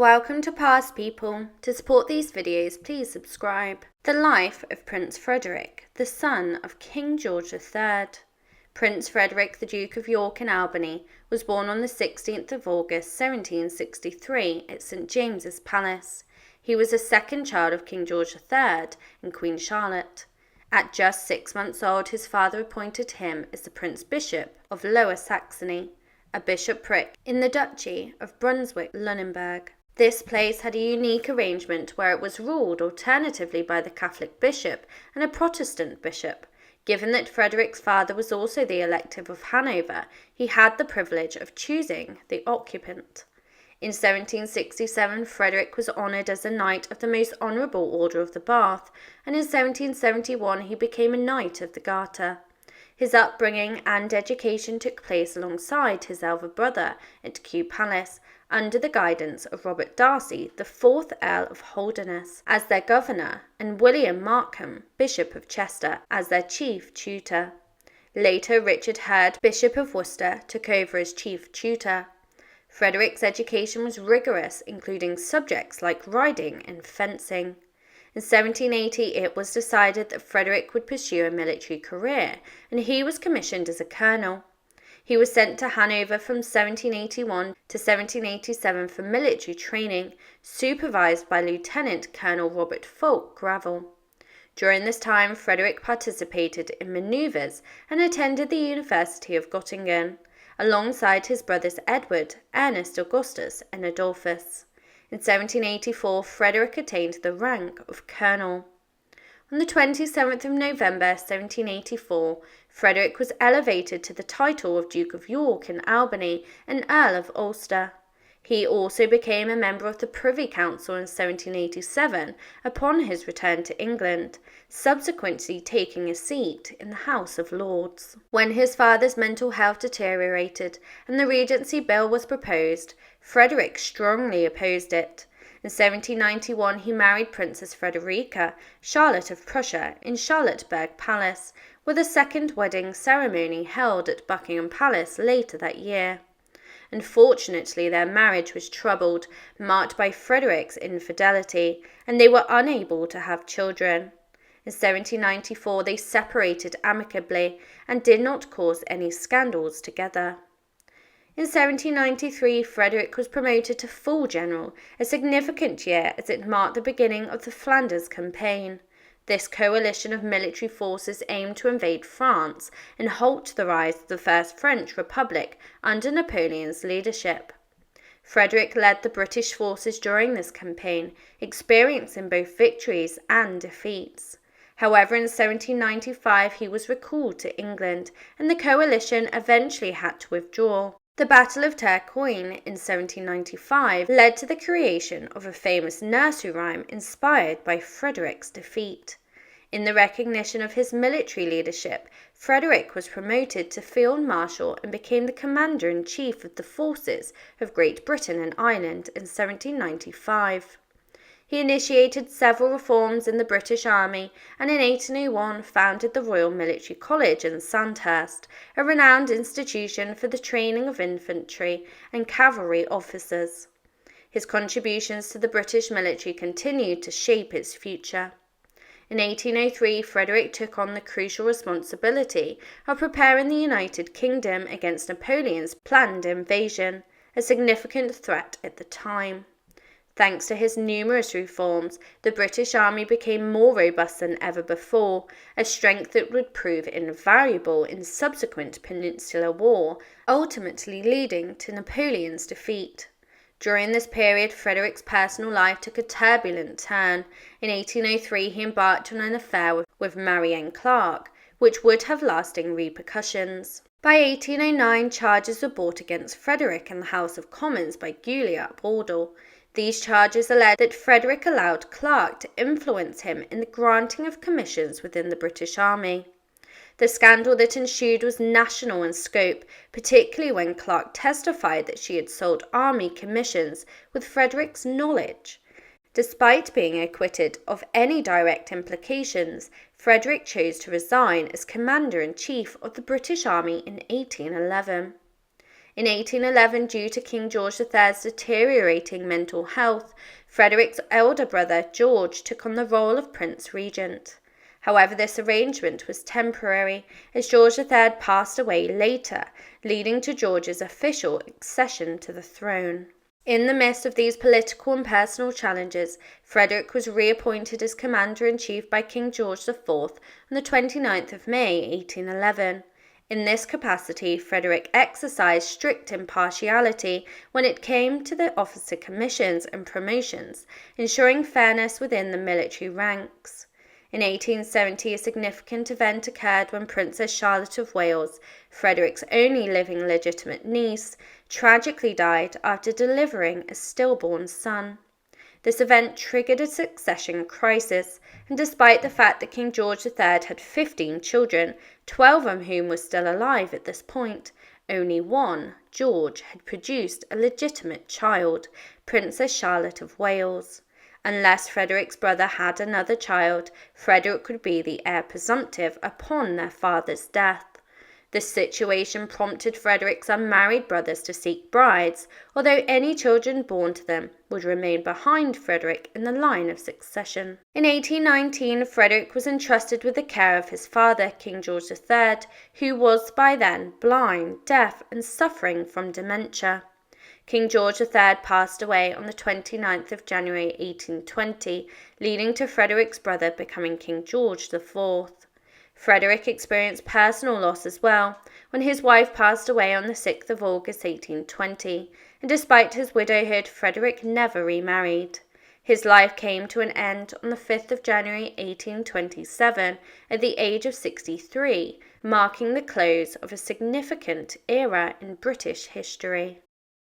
Welcome to Past People. To support these videos, please subscribe. The life of Prince Frederick, the son of King George III. Prince Frederick, the Duke of York and Albany, was born on the 16th of August 1763 at St James's Palace. He was the second child of King George III and Queen Charlotte. At just 6 months old, his father appointed him as the Prince Bishop of Lower Saxony, a bishopric in the Duchy of Brunswick-Lunenburg. This place had a unique arrangement where it was ruled alternatively by the Catholic bishop and a Protestant bishop. Given that Frederick's father was also the elective of Hanover, he had the privilege of choosing the occupant. In 1767, Frederick was honoured as a Knight of the Most Honourable Order of the Bath, and in 1771 he became a Knight of the Garter. His upbringing and education took place alongside his elder brother at Kew Palace, under the guidance of Robert Darcy, the 4th Earl of Holderness, as their governor, and William Markham, Bishop of Chester, as their chief tutor. Later, Richard Hurd, Bishop of Worcester, took over as chief tutor. Frederick's education was rigorous, including subjects like riding and fencing. In 1780, it was decided that Frederick would pursue a military career, and he was commissioned as a colonel. He was sent to Hanover from 1781 to 1787 for military training, supervised by Lieutenant Colonel Robert Fulk Gravel. During this time, Frederick participated in manoeuvres and attended the University of Göttingen, alongside his brothers Edward, Ernest Augustus, and Adolphus. In 1784, Frederick attained the rank of colonel. On the 27th of November 1784, Frederick was elevated to the title of Duke of York and Albany and Earl of Ulster. He also became a member of the Privy Council in 1787 upon his return to England, subsequently taking a seat in the House of Lords. When his father's mental health deteriorated and the Regency Bill was proposed, Frederick strongly opposed it. In 1791, he married Princess Frederica, Charlotte of Prussia, in Charlottenburg Palace, with a second wedding ceremony held at Buckingham Palace later that year. Unfortunately, their marriage was troubled, marked by Frederick's infidelity, and they were unable to have children. In 1794, they separated amicably and did not cause any scandals together. In 1793, Frederick was promoted to full general, a significant year as it marked the beginning of the Flanders Campaign. This coalition of military forces aimed to invade France and halt the rise of the First French Republic under Napoleon's leadership. Frederick led the British forces during this campaign, experiencing both victories and defeats. However, in 1795 he was recalled to England, and the coalition eventually had to withdraw. The Battle of Tourcoing in 1795 led to the creation of a famous nursery rhyme inspired by Frederick's defeat. In the recognition of his military leadership, Frederick was promoted to Field Marshal and became the Commander-in-Chief of the forces of Great Britain and Ireland in 1795. He initiated several reforms in the British Army and in 1801 founded the Royal Military College in Sandhurst, a renowned institution for the training of infantry and cavalry officers. His contributions to the British military continued to shape its future. In 1803, Frederick took on the crucial responsibility of preparing the United Kingdom against Napoleon's planned invasion, a significant threat at the time. Thanks to his numerous reforms, the British Army became more robust than ever before, a strength that would prove invaluable in subsequent Peninsular War, ultimately leading to Napoleon's defeat. During this period, Frederick's personal life took a turbulent turn. In 1803, he embarked on an affair with Mary Anne Clarke, which would have lasting repercussions. By 1809, charges were brought against Frederick in the House of Commons by Guilliot Bourdelle. These charges alleged that Frederick allowed Clarke to influence him in the granting of commissions within the British Army. The scandal that ensued was national in scope, particularly when Clarke testified that she had sold army commissions with Frederick's knowledge. Despite being acquitted of any direct implications, Frederick chose to resign as Commander-in-Chief of the British Army in 1811. In 1811, due to King George III's deteriorating mental health, Frederick's elder brother, George, took on the role of Prince Regent. However, this arrangement was temporary, as George III passed away later, leading to George's official accession to the throne. In the midst of these political and personal challenges, Frederick was reappointed as Commander-in-Chief by King George IV on the 29th of May, 1811. In this capacity, Frederick exercised strict impartiality when it came to the officer commissions and promotions, ensuring fairness within the military ranks. In 1870, a significant event occurred when Princess Charlotte of Wales, Frederick's only living legitimate niece, tragically died after delivering a stillborn son. This event triggered a succession crisis, and despite the fact that King George III had 15 children, 12 of whom were still alive at this point, only one, George, had produced a legitimate child, Princess Charlotte of Wales. Unless Frederick's brother had another child, Frederick would be the heir presumptive upon their father's death. This situation prompted Frederick's unmarried brothers to seek brides, although any children born to them would remain behind Frederick in the line of succession. In 1819, Frederick was entrusted with the care of his father, King George III, who was by then blind, deaf, and suffering from dementia. King George III passed away on the 29th of January 1820, leading to Frederick's brother becoming King George IV. Frederick experienced personal loss as well, when his wife passed away on the 6th of August 1820, and despite his widowhood, Frederick never remarried. His life came to an end on the 5th of January 1827 at the age of 63, marking the close of a significant era in British history.